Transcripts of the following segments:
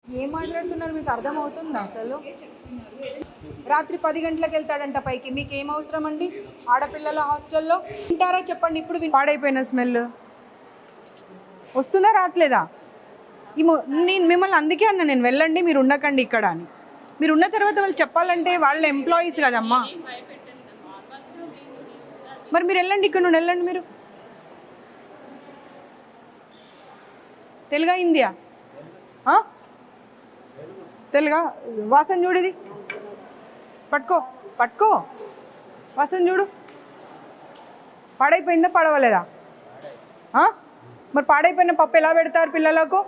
ఏం మాట్లాడుతున్నారు? మీకు అర్థమవుతుందా అసలు? రాత్రి 10 గంటలకు వెళ్తాడంట పైకి. మీకు ఏం అవసరం అండి ఆడపిల్లల హాస్టల్లో? వింటారా చెప్పండి? ఇప్పుడు పాడైపోయిన స్మెల్ వస్తుందా రావట్లేదా? నేను మిమ్మల్ని అందుకే అన్నా, నేను వెళ్ళండి మీరు ఉండకండి ఇక్కడ అని. మీరు ఉన్న తర్వాత వాళ్ళు చెప్పాలంటే వాళ్ళ ఎంప్లాయీస్ కదమ్మా. మరి మీరు వెళ్ళండి, ఇక్కడ నుండి వెళ్ళండి. మీరు తెలుగా హిందీయా? తెలుగా? వాసన చూడు, ఇది పట్టుకో పట్టుకో, వాసన చూడు. పాడైపోయిందా పడవలేదా? మరి పాడైపోయిన పప్పు ఎలా పెడతారు పిల్లలకు?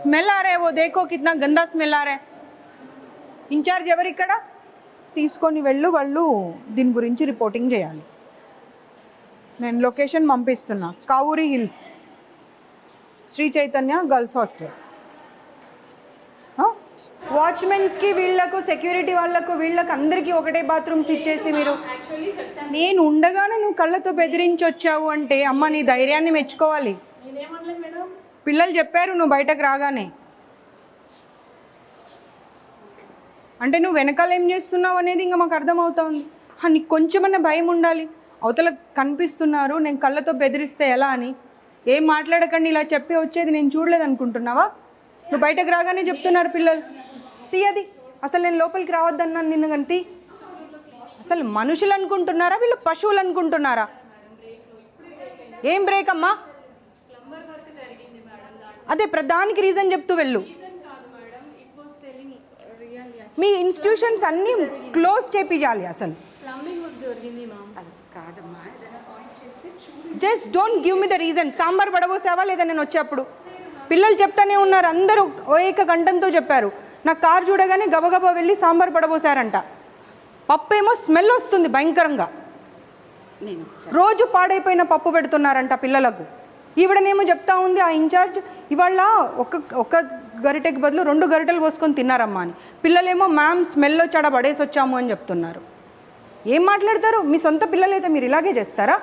స్మెల్ ఆ రే, ఓ దేఖో కిतना గందా స్మెల్ ఆ రే. ఇన్ఛార్జ్ ఎవరు ఇక్కడ? తీసుకొని వెళ్ళు, వాళ్ళు దీని గురించి రిపోర్టింగ్ చేయాలి. నేను లొకేషన్ పంపిస్తున్నా, Kavuri hills, Sri Chaitanya girls hostel. వాచ్మెన్స్కి వీళ్ళకు, సెక్యూరిటీ వాళ్ళకు, వీళ్ళకి అందరికీ ఒకటే బాత్రూమ్స్ ఇచ్చేసి మీరు, నేను ఉండగానే నువ్వు కళ్ళతో బెదిరించి వచ్చావు అంటే అమ్మ నీ ధైర్యాన్ని మెచ్చుకోవాలి. పిల్లలు చెప్పారు నువ్వు బయటకు రాగానే. అంటే నువ్వు వెనకాల ఏం చేస్తున్నావు అనేది ఇంకా మాకు అర్థమవుతుంది. నీకు కొంచెమన్నా భయం ఉండాలి. అవతల కనిపిస్తున్నారు, నేను కళ్ళతో బెదిరిస్తే ఎలా అని. ఏం మాట్లాడకండి ఇలా చెప్పి వచ్చేది నేను చూడలేదు అనుకుంటున్నావా? నువ్వు బయటకు రాగానే చెప్తున్నారు పిల్లలు. తీయది అసలు, నేను లోపలికి రావద్దన్నాను నిన్ను కానీ. అసలు మనుషులు అనుకుంటున్నారా వీళ్ళు పశువులు అనుకుంటున్నారా? ఏం బ్రేక్ అమ్మా? అదే ప్రధానికి రీజన్ చెప్తూ వెళ్ళు. మీ ఇన్స్టిట్యూషన్స్ అన్నీ క్లోజ్ చేపియాలి అసలు. Just don't give me the reason. Sambar పడబోసావా లేదా నేను వచ్చేప్పుడు? పిల్లలు చెప్తానే ఉన్నారు, అందరూ ఏక కంఠంతో చెప్పారు. నా కారు చూడగానే గబగబా వెళ్ళి సాంబార్ పడబోసారంట. పప్పు ఏమో స్మెల్ వస్తుంది భయంకరంగా. రోజు పాడైపోయిన పప్పు పెడుతున్నారంట పిల్లలకు. ఈవిడనేమో చెప్తా ఉంది ఆ ఇన్ఛార్జ్, ఇవాళ ఒక గరిటెకి బదులు 2 గరిటెలు పోసుకొని తిన్నారమ్మా అని. పిల్లలేమో మ్యామ్ స్మెల్లో చెడ పడేసి వచ్చాము అని చెప్తున్నారు. ఏం మాట్లాడతారు? మీ సొంత పిల్లలైతే మీరు ఇలాగే చేస్తారా?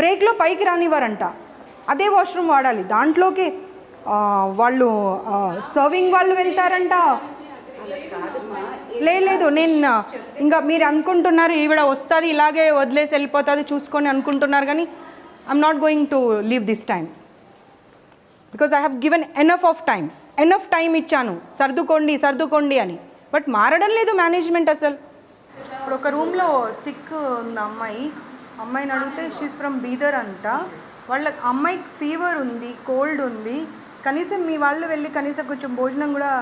బ్రేక్లో పైకి రానివ్వరంట, అదే వాష్రూమ్ వాడాలి. దాంట్లోకి వాళ్ళు సర్వింగ్ వాళ్ళు వెళ్తారంట. లేదు, నేను ఇంకా మీరు అనుకుంటున్నారు ఈవిడ వస్తుంది ఇలాగే వదిలేసి వెళ్ళిపోతుంది చూసుకొని అనుకుంటున్నారు, కానీ I'm not going to leave this time because I have given enough time ఇచ్చాను సర్దుకోండి అని. బట్ మారడం లేదు మేనేజ్మెంట్ అసలు. ఇప్పుడు ఒక రూమ్లో సిక్ ఉంది అమ్మాయిని అడిగితే షీస్ ఫ్రమ్ బీదర్ అంట. వాళ్ళ అమ్మాయికి ఫీవర్ ఉంది, కోల్డ్ ఉంది, కనీసం మీ వాళ్ళు వెళ్ళి కనీసం కొంచెం భోజనం కూడా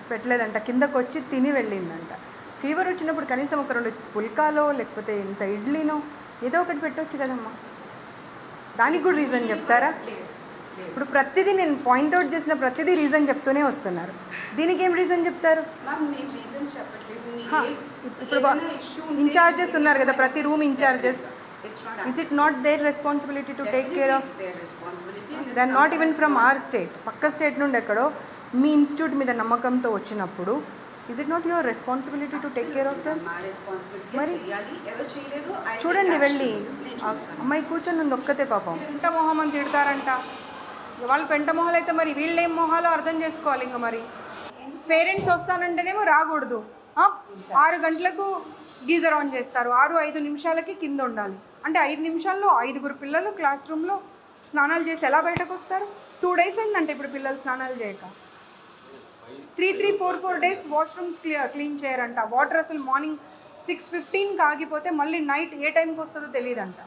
పెట్టలేదంట, కిందకు వచ్చి తిని వెళ్ళిందంట. ఫీవర్ వచ్చినప్పుడు కనీసం ఒక 2 పుల్కాలో లేకపోతే ఇంత ఇడ్లీనో ఏదో ఒకటి పెట్టవచ్చు కదమ్మా. దానికి కూడా రీజన్ చెప్తారా? ఇప్పుడు ప్రతిదీ నేను పాయింట్అవుట్ చేసిన ప్రతిదీ రీజన్ చెప్తూనే వస్తున్నారు. దీనికి ఏం రీజన్ చెప్తారు? ఇప్పుడు ఇన్ఛార్జెస్ ఉన్నారు కదా, ప్రతి room in-charges. Is it not their responsibility to take care of? They are not even from our state. పక్క స్టేట్ నుండి ఎక్కడో మీ ఇన్స్టిట్యూట్ మీద నమ్మకంతో వచ్చినప్పుడు is it not your responsibility to take care of them? మరి చూడండి వెళ్ళి, అమ్మాయి కూర్చొని ఉంది ఒక్కతే పాపం. పెంట మొహం అని తిడతారంట. వాళ్ళు పెంట మొహాలు అయితే మరి వీళ్ళు ఏం మొహాలో అర్థం చేసుకోవాలి. ఇంకా మరి పేరెంట్స్ వస్తానంటేనేమో రాకూడదు. 6 గంటలకు గీజర్ ఆన్ చేస్తారు, 6-5 నిమిషాలకి కింద ఉండాలి. అంటే 5 నిమిషాల్లో 5 పిల్లలు క్లాస్ రూమ్లో స్నానాలు చేసి ఎలా బయటకు వస్తారు? 2 డేస్ అయిందంటే ఇప్పుడు పిల్లలు స్నానాలు చేయక. 3-4 డేస్ వాష్రూమ్స్ క్లీన్ చేయరంట. వాటర్ అసలు మార్నింగ్ 6:15కి ఆగిపోతే మళ్ళీ నైట్ ఏ టైంకి వస్తుందో తెలియదంట.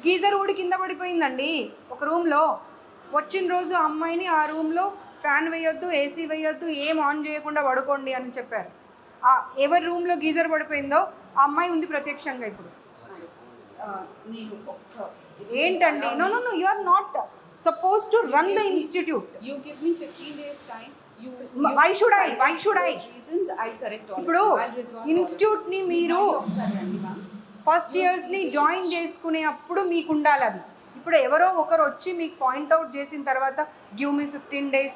గీజర్ ఊడి కింద పడిపోయిందండి ఒక రూమ్లో. వచ్చిన రోజు అమ్మాయిని ఆ రూమ్లో ఫ్యాన్ వేయొద్దు, ఏసీ వేయొద్దు, ఏం ఆన్ చేయకుండా పడుకోండి అని చెప్పారు. ఎవరి రూమ్లో గీజర్ పడిపోయిందో ఆ అమ్మాయి ఉంది ప్రత్యక్షంగా ఇప్పుడు. ఏంటండి? No, you are not suppose to run the institute. You give me 15 days time. Why should I? ఇప్పుడు ఇన్స్టిట్యూట్ని మీరు ఫస్ట్ ఇయర్స్ని జాయిన్ చేసుకునే అప్పుడు మీకు ఉండాలి అది. ఇప్పుడు ఎవరో ఒకరు వచ్చి మీకు పాయింట్అవుట్ చేసిన తర్వాత give me 15 days.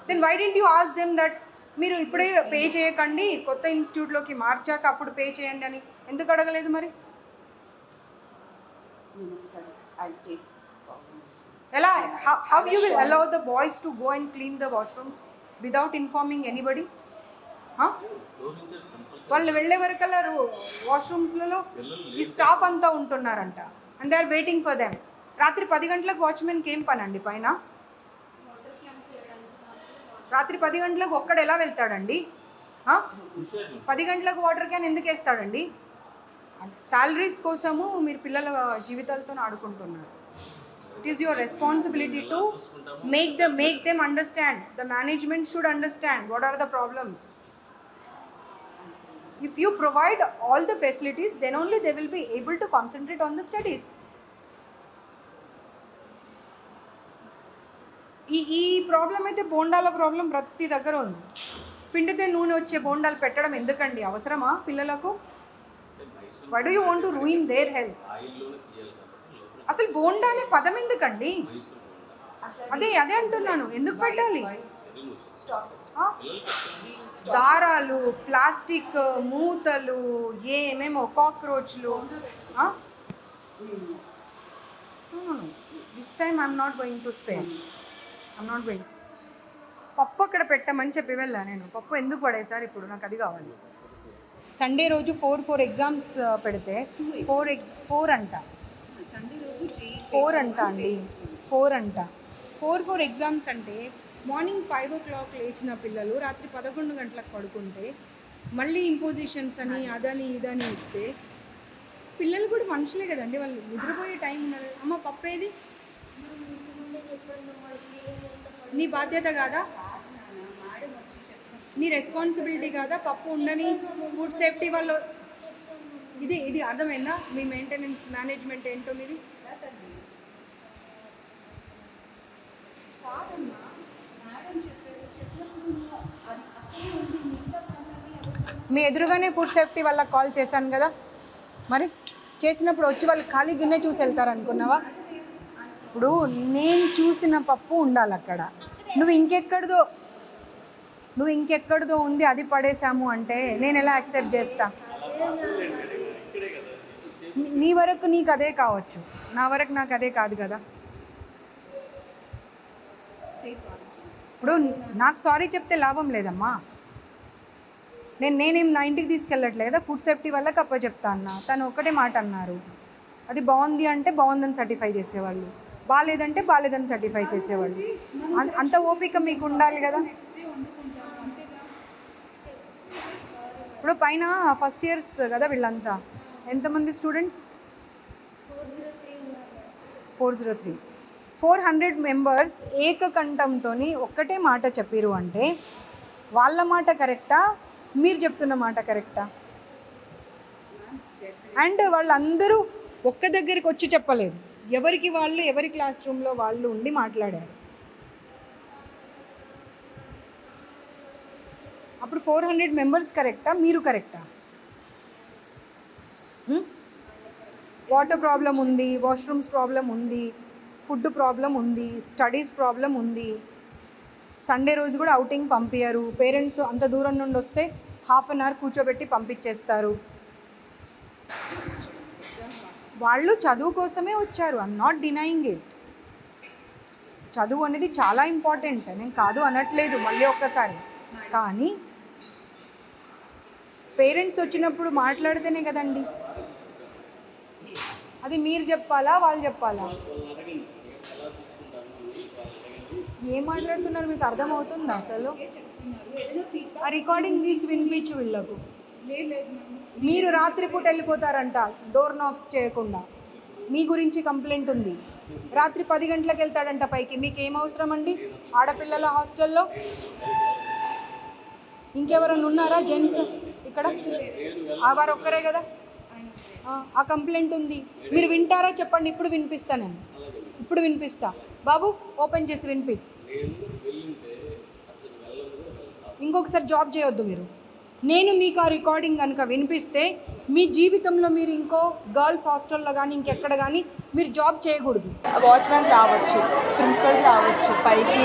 Then why don't you ask them that మీరు ఇప్పుడే పే చేయకండి, కొత్త ఇన్స్టిట్యూట్లోకి మార్చాక అప్పుడు పే చేయండి అని ఎందుకు అడగలేదు? మరి sir, I'll take medicine. ఎలా how you will allow the boys to go and clean the washrooms without informing anybody? వాళ్ళు వెళ్ళే వరకల్లా వాష్రూమ్స్లలో ఈ స్టాఫ్ అంతా ఉంటున్నారంట and they are waiting for them. రాత్రి 10 గంటలకు వాచ్మెన్కి ఏం పని అండి పైన? రాత్రి 10 గంటలకు ఒక్కడు ఎలా వెళ్తాడండి? 10 గంటలకు వాటర్ క్యాన్ ఎందుకు వేస్తాడండి? శాలరీస్ కోసము మీరు పిల్లల జీవితాలతో ఆడుకుంటున్నారు. It is your responsibility to make them understand. The management should understand what are the problems. If you provide all the facilities, then only they will be able to concentrate on the studies. ఈ problem అయితే బోండాల problem ప్రతి దగ్గర ఉంది. పిండితే నూనె వచ్చే బోండాలు పెట్టడం ఎందుకండి? అవసరమా పిల్లలకు? Why do you want to ruin their health? అసలు బోండా అనే పదం ఎందుకండి? అదే అంటున్నాను, ఎందుకు పెట్టాలి? దారాలు, ప్లాస్టిక్ మూతలు, ఏమేమో కాక్రోచ్లు. This time I'm not going to stay. I'm not going. పప్పు అక్కడ పెట్టమని చెప్పి వెళ్ళా నేను. పప్పు ఎందుకు పడేసారు ఇప్పుడు? నాకు అది కావాలి. సండే రోజు 4 ఎగ్జామ్స్ పెడితే 4 అంట. సండే రోజు 4 అంట అండి. 4 అంట. 4 ఎగ్జామ్స్ అంటే మార్నింగ్ 5 o'clock లేచిన పిల్లలు రాత్రి 11 గంటలకు పడుకుంటే మళ్ళీ ఇంపోజిషన్స్ అని అదని ఇదని ఇస్తే పిల్లలు కూడా మనుషులే కదండి, వాళ్ళు నిద్రపోయే టైం ఉన్నది. అమ్మ పప్పేది? నీ బాధ్యత కాదా? నీ రెస్పాన్సిబిలిటీ కాదా? పప్పు ఉండని ఫుడ్ సేఫ్టీ వాళ్ళు ఇది అర్థమైందా? మీ మెయింటెనెన్స్ మేనేజ్మెంట్ ఏంటో మీది. మీ ఎదురుగానే ఫుడ్ సేఫ్టీ వాళ్ళకి కాల్ చేశాను కదా, మరి చేసినప్పుడు వచ్చి వాళ్ళు ఖాళీ గిన్నె చూసి వెళ్తారు అనుకున్నావా? ఇప్పుడు నేను చూసిన పప్పు ఉండాలి అక్కడ. నువ్వు ఇంకెక్కడిదో ఉంది అది పడేసాము అంటే నేను ఎలా యాక్సెప్ట్ చేస్తా? నీ వరకు నీకు అదే కావచ్చు, నా వరకు నాకు అదే కాదు కదా. ఇప్పుడు నాకు సారీ చెప్తే లాభం లేదమ్మా. నేనేం నా ఇంటికి తీసుకెళ్ళట్లేదు కదా, ఫుడ్ సేఫ్టీ వాళ్ళకి చెప్తా అన్నా. తను ఒకటే మాట అన్నారు, అది బాగుంది అంటే బాగుందని సర్టిఫై చేసేవాళ్ళు, బాగాలేదంటే బాగాలేదని సర్టిఫై చేసేవాళ్ళు. అంత ఓపిక మీకు ఉండాలి కదా. ఇప్పుడు పైన ఫస్ట్ ఇయర్స్ కదా వీళ్ళంతా, ఎంతమంది స్టూడెంట్స్? 403. 400 మెంబర్స్ ఏకకంఠంతో ఒక్కటే మాట చెప్పిరు అంటే వాళ్ళ మాట కరెక్టా, మీరు చెప్తున్న మాట కరెక్టా? అండ్ వాళ్ళందరూ ఒక్క దగ్గరికి వచ్చి చెప్పలేదు, ఎవరికి వాళ్ళు ఎవరి క్లాస్ రూమ్లో వాళ్ళు ఉండి మాట్లాడారు. అప్పుడు 400 మెంబర్స్ కరెక్టా, మీరు కరెక్టా? వాటర్ ప్రాబ్లం ఉంది, వాష్రూమ్స్ ప్రాబ్లం ఉంది, ఫుడ్ ప్రాబ్లం ఉంది, స్టడీస్ ప్రాబ్లం ఉంది. సండే రోజు కూడా అవుటింగ్ పంపించారు. పేరెంట్స్ అంత దూరం నుండి వస్తే ½ an hour కూర్చోబెట్టి పంపించేస్తారు. వాళ్ళు చదువు కోసమే వచ్చారు. I'm not denying it. చదువు అనేది చాలా ఇంపార్టెంట్, నేను కాదు అనట్లేదు మళ్ళీ ఒక్కసారి. కానీ పేరెంట్స్ వచ్చినప్పుడు మాట్లాడితేనే కదండి. అది మీరు చెప్పాలా, వాళ్ళు చెప్పాలా? ఏం మాట్లాడుతున్నారు మీకు అర్థమవుతుందా అసలు? ఆ రికార్డింగ్ తీసి వినిపించు వీళ్ళకు. మీరు రాత్రిపూట వెళ్ళిపోతారంట డోర్ నాక్స్ చేయకుండా, మీ గురించి కంప్లైంట్ ఉంది. రాత్రి 10 గంటలకు వెళ్తాడంట పైకి. మీకు ఏం అవసరం అండి ఆడపిల్లల హాస్టల్లో? ఇంకెవరన్నా ఉన్నారా జెంట్స్ ఇక్కడ? వారు ఒక్కరే కదా. ఆ కంప్లైంట్ ఉంది, మీరు వింటారా చెప్పండి. ఇప్పుడు వినిపిస్తా, నేను ఇప్పుడు వినిపిస్తా. బాబు ఓపెన్ చేసి వినిపి. ఇంకొకసారి జాబ్ చేయొద్దు మీరు. నేను మీకు ఆ రికార్డింగ్ కనుక వినిపిస్తే మీ జీవితంలో మీరు ఇంకో గర్ల్స్ హాస్టల్లో కానీ ఇంకెక్కడ కానీ మీరు జాబ్ చేయకూడదు. వాచ్మెన్స్ రావచ్చు, ప్రిన్సిపల్స్ రావచ్చు, పైకి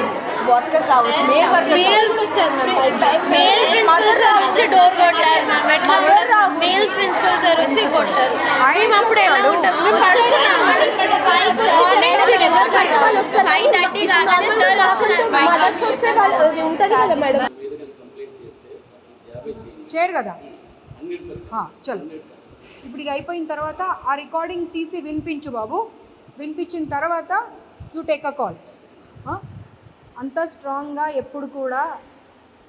వర్కర్స్ రావచ్చు, మేల్ ప్రిన్సిపల్ సార్ వచ్చి డోర్ కొట్టారు మ్యామ్. ఎట్లా ఉంటుంది? మేల్ ప్రిన్సిపల్ సార్ వచ్చి కొట్టారు. మేము అప్పుడు ఎలా ఉంటాం? మేము పడుకున్నాం మార్నింగ్ 5:30 కాగానే సార్ వస్తున్నారు. చేయరు కదా. చలో ఇప్పుడు ఇక అయిపోయిన తర్వాత ఆ రికార్డింగ్ తీసి వినిపించు బాబు. వినిపించిన తర్వాత యూ టేక్ అ కాల్. అంత స్ట్రాంగ్గా ఎప్పుడు కూడా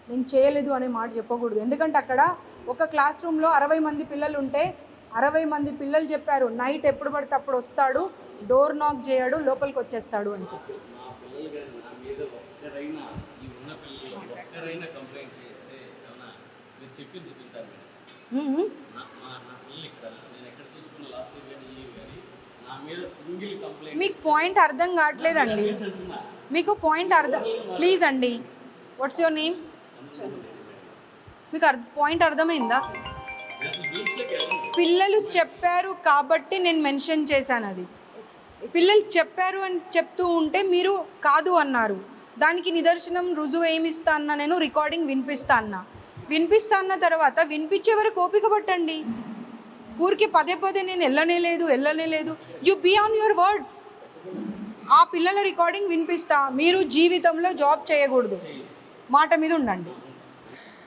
నేను చేయలేదు అనే మాట చెప్పకూడదు. ఎందుకంటే అక్కడ ఒక క్లాస్ రూమ్లో 60 మంది పిల్లలు ఉంటే 60 మంది పిల్లలు చెప్పారు నైట్ ఎప్పుడు పడితే అప్పుడు వస్తాడు, డోర్ నాక్ చేయడు, లోపలికి వచ్చేస్తాడు అని చెప్పి. మీకు పాయింట్ అర్థం కావట్లేదండి. మీకు పాయింట్ అర్థం ప్లీజ్ అండి. What's your name? మీకు పాయింట్ అర్థమైందా? పిల్లలు చెప్పారు కాబట్టి నేను మెన్షన్ చేశాను. అది పిల్లలు చెప్పారు అని చెప్తూ ఉంటే మీరు కాదు అన్నారు. దానికి నిదర్శనం రుజువు ఏమి ఇస్తా అన్నా, నేను రికార్డింగ్ వినిపిస్తా అన్న తర్వాత వినిపించే వరకు ఓపిక పట్టండి. ఊరికి పదే పదే నేను వెళ్ళనే లేదు. You be on your words. ఆ పిల్లల రికార్డింగ్ వినిపిస్తా. మీరు జీవితంలో జాబ్ చేయకూడదు, మాట మీద ఉండండి.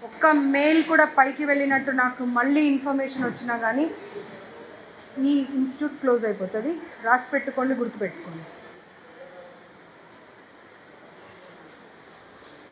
ఒక్క మెయిల్ కూడా పైకి వెళ్ళినట్టు నాకు మళ్ళీ ఇన్ఫర్మేషన్ వచ్చినా కానీ ఈ ఇన్స్టిట్యూట్ క్లోజ్ అయిపోతుంది. రాసి పెట్టుకోండి, గుర్తుపెట్టుకోండి.